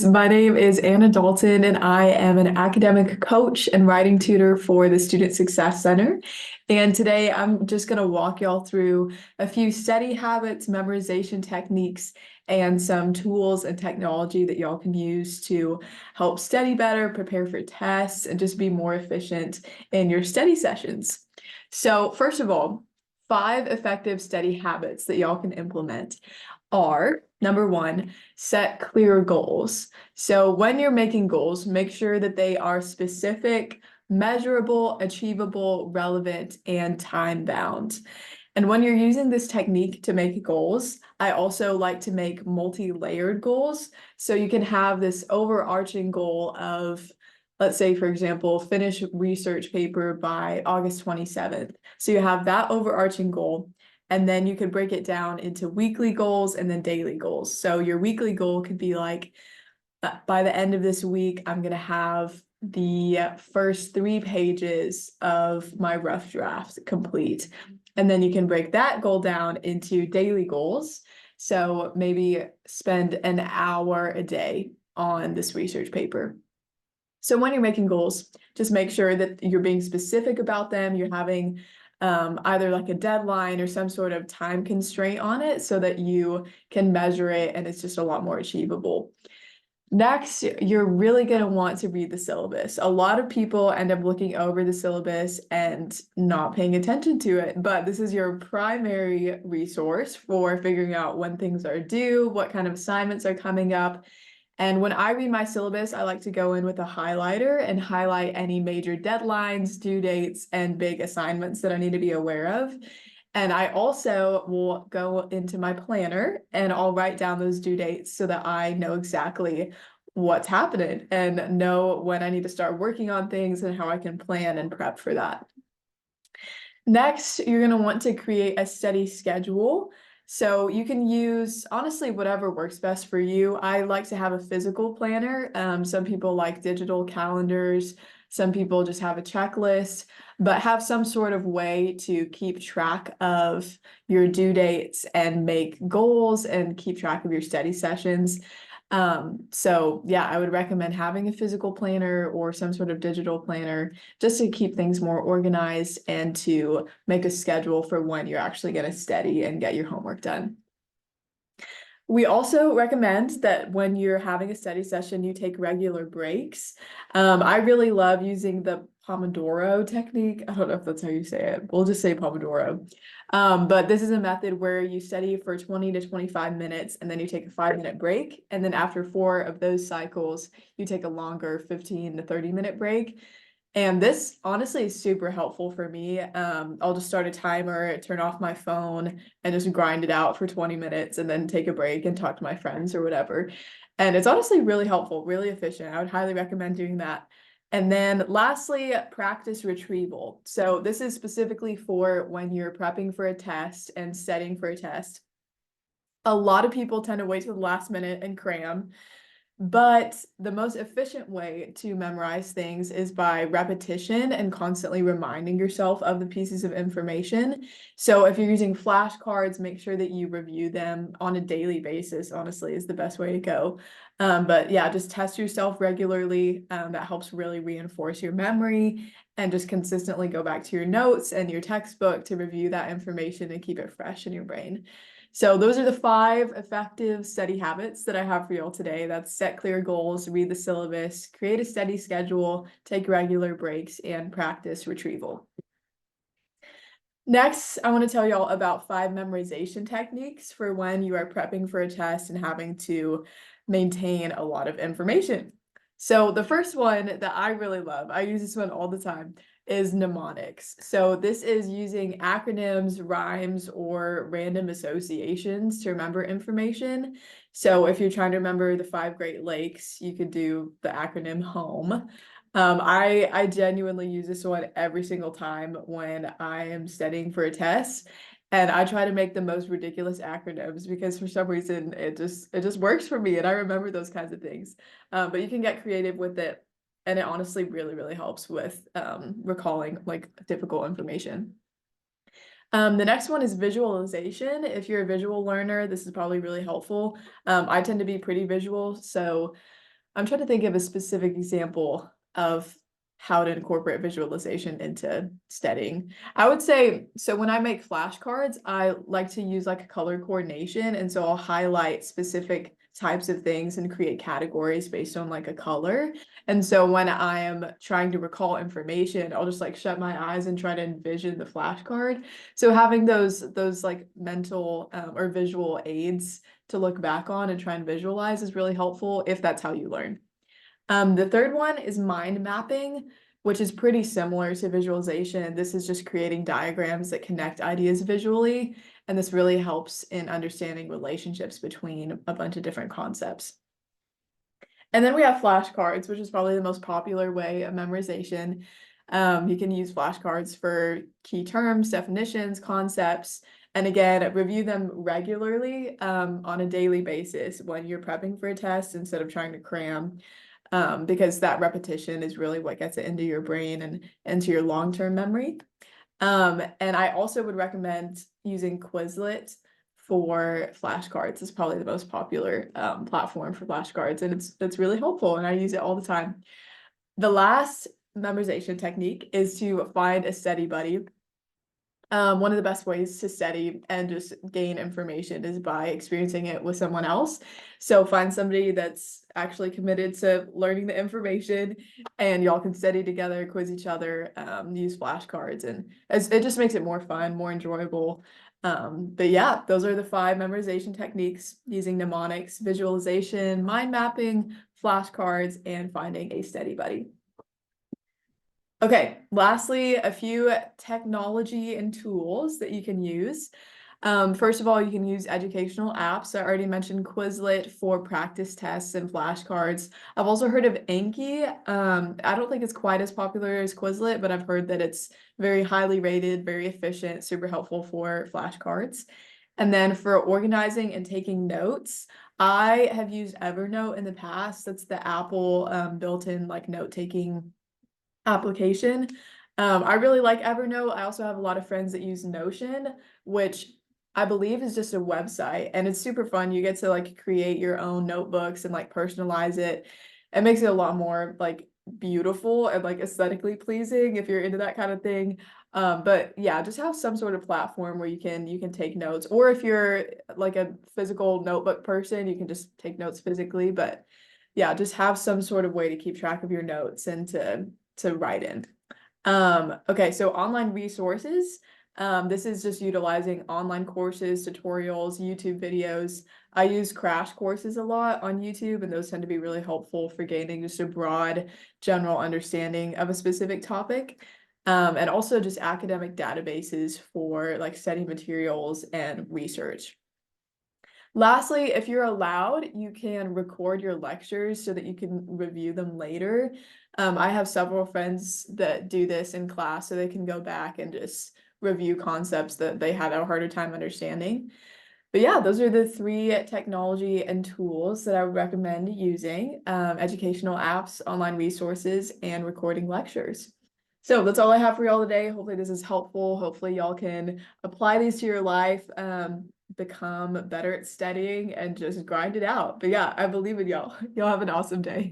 My name is Anna Dalton, and I am an academic coach and writing tutor for the Student Success Center. And today I'm just going to walk y'all through a few study habits, memorization techniques, and some tools and technology that y'all can use to help study better, prepare for tests, and just be more efficient in your study sessions. So, first of all, 5 effective study habits that y'all can implement are number one, set clear goals. So when you're making goals, make sure that they are specific, measurable, achievable, relevant, and time bound. And when you're using this technique to make goals, I also like to make multi-layered goals. So you can have this overarching goal of, let's say, for example, finish research paper by August 27th. So you have that overarching goal. And then you could break it down into weekly goals and then daily goals. So your weekly goal could be like, by the end of this week, I'm going to have the first 3 pages of my rough draft complete. And then you can break that goal down into daily goals. So maybe spend an hour a day on this research paper. So when you're making goals, just make sure that you're being specific about them. You're having either like a deadline or some sort of time constraint on it so that you can measure it and it's just a lot more achievable. Next, you're really going to want to read the syllabus. A lot of people end up looking over the syllabus and not paying attention to it, but this is your primary resource for figuring out when things are due, what kind of assignments are coming up. And when I read my syllabus, I like to go in with a highlighter and highlight any major deadlines, due dates, and big assignments that I need to be aware of. And I also will go into my planner and I'll write down those due dates so that I know exactly what's happening and know when I need to start working on things and how I can plan and prep for that. Next, you're going to want to create a study schedule. So you can use, honestly, whatever works best for you. I like to have a physical planner. Some people like digital calendars. Some people just have a checklist, but have some sort of way to keep track of your due dates and make goals and keep track of your study sessions. So yeah, I would recommend having a physical planner or some sort of digital planner just to keep things more organized and to make a schedule for when you're actually going to study and get your homework done. We also recommend that when you're having a study session, you take regular breaks. I really love using the Pomodoro technique. I don't know if that's how you say it. We'll just say Pomodoro. But this is a method where you study for 20 to 25 minutes and then you take a 5-minute break. And then after 4 of those cycles, you take a longer 15 to 30-minute break. And this honestly is super helpful for me. I'll just start a timer, turn off my phone, and just grind it out for 20 minutes and then take a break and talk to my friends or whatever. And it's honestly really helpful, really efficient. I would highly recommend doing that. And then lastly, practice retrieval. So this is specifically for when you're prepping for a test and studying for a test. A lot of people tend to wait till the last minute and cram. But the most efficient way to memorize things is by repetition and constantly reminding yourself of the pieces of information. So if you're using flashcards, make sure that you review them on a daily basis, honestly, is the best way to go. But yeah, just test yourself regularly. That helps really reinforce your memory and just consistently go back to your notes and your textbook to review that information and keep it fresh in your brain. So those are the 5 effective study habits that I have for y'all today. That's set clear goals, read the syllabus, create a study schedule, take regular breaks, and practice retrieval. Next, I want to tell y'all about 5 memorization techniques for when you are prepping for a test and having to maintain a lot of information. So the first one that I really love, I use this one all the time, is mnemonics. So this is using acronyms, rhymes, or random associations to remember information. So if you're trying to remember the 5 Great Lakes, you could do the acronym HOME. I genuinely use this one every single time when I am studying for a test. And I try to make the most ridiculous acronyms because for some reason it just works for me and I remember those kinds of things. But you can get creative with it, and it honestly really, really helps with recalling like difficult information. The next one is visualization. If you're a visual learner, this is probably really helpful. I tend to be pretty visual, so I'm trying to think of a specific example of how to incorporate visualization into studying. I would say, so when I make flashcards, I like to use like a color coordination. And so I'll highlight specific types of things and create categories based on like a color. And so when I am trying to recall information, I'll just like shut my eyes and try to envision the flashcard. So having those like mental or visual aids to look back on and try and visualize is really helpful if that's how you learn. The third one is mind mapping, which is pretty similar to visualization. This is just creating diagrams that connect ideas visually, and this really helps in understanding relationships between a bunch of different concepts. And then we have flashcards, which is probably the most popular way of memorization. You can use flashcards for key terms, definitions, concepts, and again, review them regularly on a daily basis when you're prepping for a test instead of trying to cram, because that repetition is really what gets it into your brain and into your long-term memory. And I also would recommend using Quizlet for flashcards. It's probably the most popular platform for flashcards, and it's really helpful, and I use it all the time. The last memorization technique is to find a study buddy. One of the best ways to study and just gain information is by experiencing it with someone else. So find somebody that's actually committed to learning the information, and y'all can study together, quiz each other, use flashcards, and it just makes it more fun, more enjoyable. But yeah, those are the 5 memorization techniques: using mnemonics, visualization, mind mapping, flashcards, and finding a study buddy. Okay, lastly, a few technology and tools that you can use. First of all, you can use educational apps. I already mentioned Quizlet for practice tests and flashcards. I've also heard of Anki. I don't think it's quite as popular as Quizlet, but I've heard that it's very highly rated, very efficient, super helpful for flashcards. And then for organizing and taking notes, I have used Evernote in the past. That's the Apple built-in like note-taking application. I really like Evernote. I also have a lot of friends that use Notion, which I believe is just a website, and it's super fun. You get to like create your own notebooks and like personalize it. It makes it a lot more like beautiful and like aesthetically pleasing if you're into that kind of thing. But yeah, just have some sort of platform where you can take notes, or if you're like a physical notebook person, you can just take notes physically. But yeah, just have some sort of way to keep track of your notes and to write in. Okay, so online resources. This is just utilizing online courses, tutorials, YouTube videos. I use crash courses a lot on YouTube, and those tend to be really helpful for gaining just a broad general understanding of a specific topic. And also just academic databases for like study materials and research. Lastly, if you're allowed, you can record your lectures so that you can review them later. I have several friends that do this in class, so they can go back and just review concepts that they had a harder time understanding. But yeah, those are the 3 technology and tools that I would recommend using: educational apps, online resources, and recording lectures. So that's all I have for y'all today. Hopefully this is helpful. Hopefully y'all can apply these to your life, become better at studying, and just grind it out. But yeah, I believe in y'all. Y'all have an awesome day.